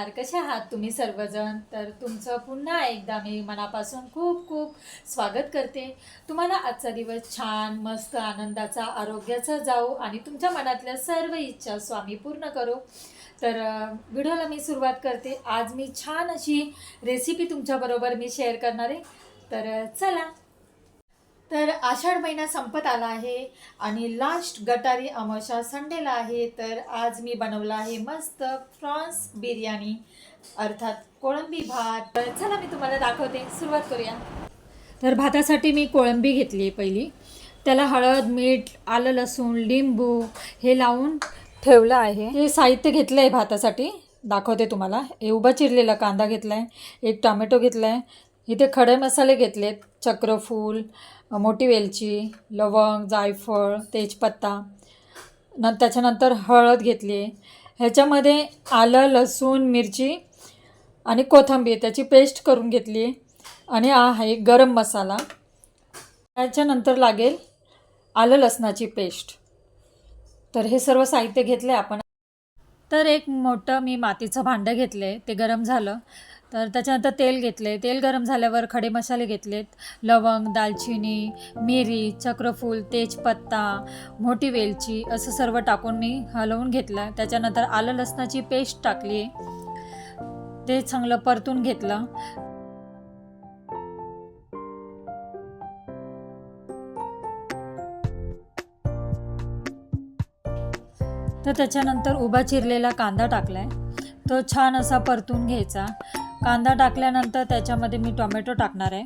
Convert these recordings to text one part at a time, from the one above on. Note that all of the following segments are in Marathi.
नमस्कार. कसे आहात तुम्ही सर्वजण? तर तुमचं पुन्हा एकदा मी मनापासून खूप खूप स्वागत करते. तुम्हाला आजचा दिवस छान, मस्त, आनंदाचा, आरोग्याचा जाओ आणि तुमच्या मनातल्या सर्व इच्छा स्वामी पूर्ण करो. तर व्हिडिओला मी सुरुवात करते. आज मी छान अशी रेसिपी तुमच्याबरोबर मी शेअर करणार आहे. तर चला. तर आषाढ महिना संपत आला आहे आणि लास्ट गटारी अमावस्या संडेला आहे. तर आज मी बनवला आहे मस्त प्रॉन्स बिर्याणी, अर्थात कोळंबी भात. तर चला मी तुम्हाला दाखवते. सुरुवात करूया. तर भातासाठी मी कोळंबी घेतली आहे पहिली. त्याला हळद, मीठ, आलं, लसूण, लिंबू हे लावून ठेवलं आहे. हे साहित्य घेतलं आहे भातासाठी, दाखवते तुम्हाला. हे उभा चिरलेला कांदा घेतला आहे, एक टोमॅटो घेतला आहे. इथे खडे मसाले घेतलेत, चक्रफूल, मोठी वेलची, लवंग, जायफळ, तेजपत्ता. त्याच्यानंतर हळद घेतली आहे. ह्याच्यामध्ये आलं, लसूण, मिरची आणि कोथिंबीर त्याची पेस्ट करून घेतली आहे. आणि हा आहे गरम मसाला. त्याच्यानंतर लागेल आलं लसणाची पेस्ट. तर हे सर्व साहित्य घेतले आपण. तर एक मोठं मी मातीचं भांडं घेतलं आहे, ते गरम झालं. तर त्याच्यानंतर तेल घेतले. तेल गरम झाल्यावर खडे मसाले घेतलेत, लवंग, दालचिनी, मिरी, चक्रफूल, तेजपत्ता, मोठी वेलची असं सर्व टाकून मी हलवून घेतलं. त्याच्यानंतर आलं लसणाची पेस्ट टाकली, ते चांगलं परतून घेतलं. तर त्याच्यानंतर उभा चिरलेला कांदा टाकला आहे, तो छान असा परतून घ्यायचा. कांदा टाकल्यानंतर त्याच्यामध्ये मी टोमॅटो टाकणार आहे.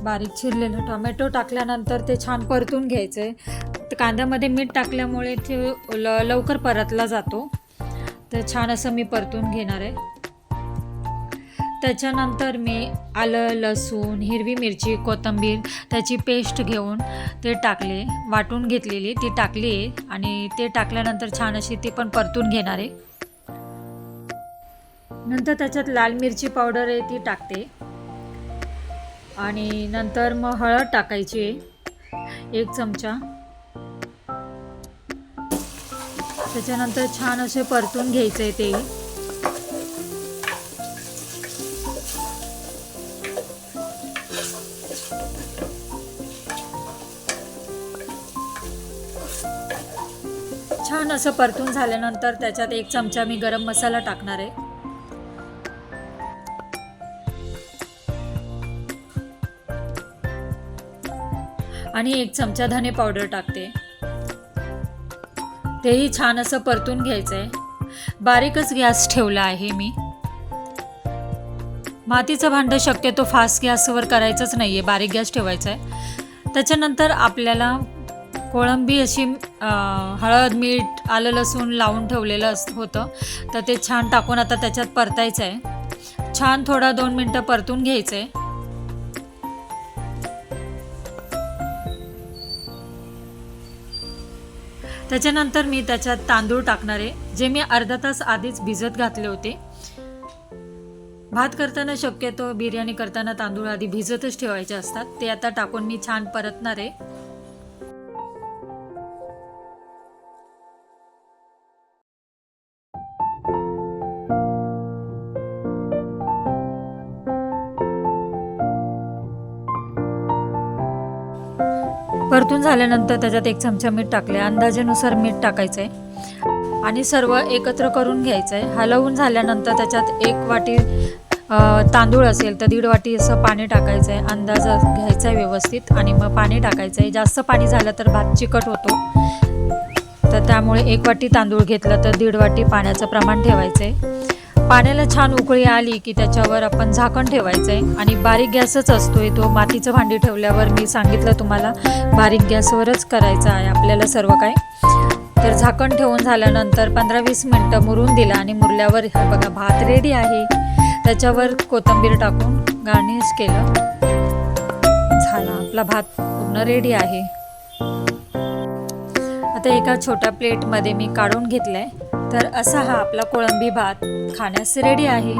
बारीक चिरलेला टोमॅटो टाकल्यानंतर ते छान परतून घ्यायचं आहे. कांद्यामध्ये मीठ टाकल्यामुळे ते लवकर परतला जातो. तर छान असं मी परतून घेणार आहे. त्याच्यानंतर मी आलं, लसूण, हिरवी मिरची, कोथिंबीर त्याची पेस्ट घेऊन ते टाकले, वाटून घेतलेली ती टाकली आहे. आणि ते टाकल्यानंतर छान अशी ती पण परतून घेणार आहे. नंतर त्याच्यात लाल मिरची पावडर आहे ती टाकते. आणि नंतर मग हळद टाकायची आहे 1 चमचा. त्याच्यानंतर छान असे परतून घ्यायचं आहे ते. छान असं परतून झाल्यानंतर त्याच्यात 1 चमचा मी गरम मसाला टाकणार आहे. आणि 1 चमचा धने पावडर टाकते. तेही छान असं परतून घ्यायचं आहे. बारीकच गॅस ठेवला आहे मी. मातीचं भांडं शक्यतो फास्ट गॅसवर करायचंच नाही आहे, बारीक गॅस ठेवायचा आहे. त्याच्यानंतर आपल्याला कोळंबी अशी हळद, मीठ, आलं, लसूण लावून ठेवलेलं होतं, तर ते छान टाकून आता त्याच्यात परतायचं आहे. छान थोडा 2 मिनटं परतून घ्यायचं आहे. त्याच्यानंतर मी त्याच्यात तांदूळ टाकणार आहे, जे मी अर्धा तास आधीच भिजत घातले होते. भात करताना शक्यतो बिर्याणी करताना तांदूळ आधी भिजतच ठेवायचे असतात. ते आता टाकून मी छान परतणार आहे. परतून झाल्यानंतर त्याच्यात 1 चमचा मीठ टाकले. अंदाजानुसार मीठ टाकायचं आहे आणि सर्व एकत्र करून घ्यायचं आहे. हलवून झाल्यानंतर त्याच्यात 1 वाटी तांदूळ असेल तर 1.5 वाटी असं पाणी टाकायचं आहे. अंदाज घ्यायचा आहे व्यवस्थित आणि मग पाणी टाकायचं आहे. जास्त पाणी झालं तर भात चिकट होतो, तर त्यामुळे 1 वाटी तांदूळ घेतलं तर 1.5 वाटी पाण्याचं प्रमाण ठेवायचं आहे. पाण्याला छान उकळी आली की त्याच्यावर आपण झाकण ठेवायचं आहे. आणि बारीक गॅसच असतोय तो. मातीचं भांडी ठेवल्यावर मी सांगितलं तुम्हाला बारीक गॅसवरच करायचं आहे आपल्याला सर्व काय. तर झाकण ठेवून झाल्यानंतर 15-20 मिनटं मुरून दिला आणि मुरल्यावर बघा भात रेडी आहे. त्याच्यावर कोथिंबीर टाकून गार्निश केलं. झाला आपला भात पूर्ण रेडी आहे. आता एका छोट्या प्लेटमध्ये मी काढून घेतलाय. तर असा हा आपला कोळंबी भात खाण्यास रेडी आहे.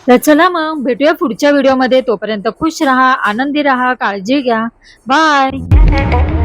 तर चला मग भेटूया पुढच्या व्हिडिओमध्ये. तोपर्यंत खुश राहा, आनंदी राहा, काळजी घ्या. बाय.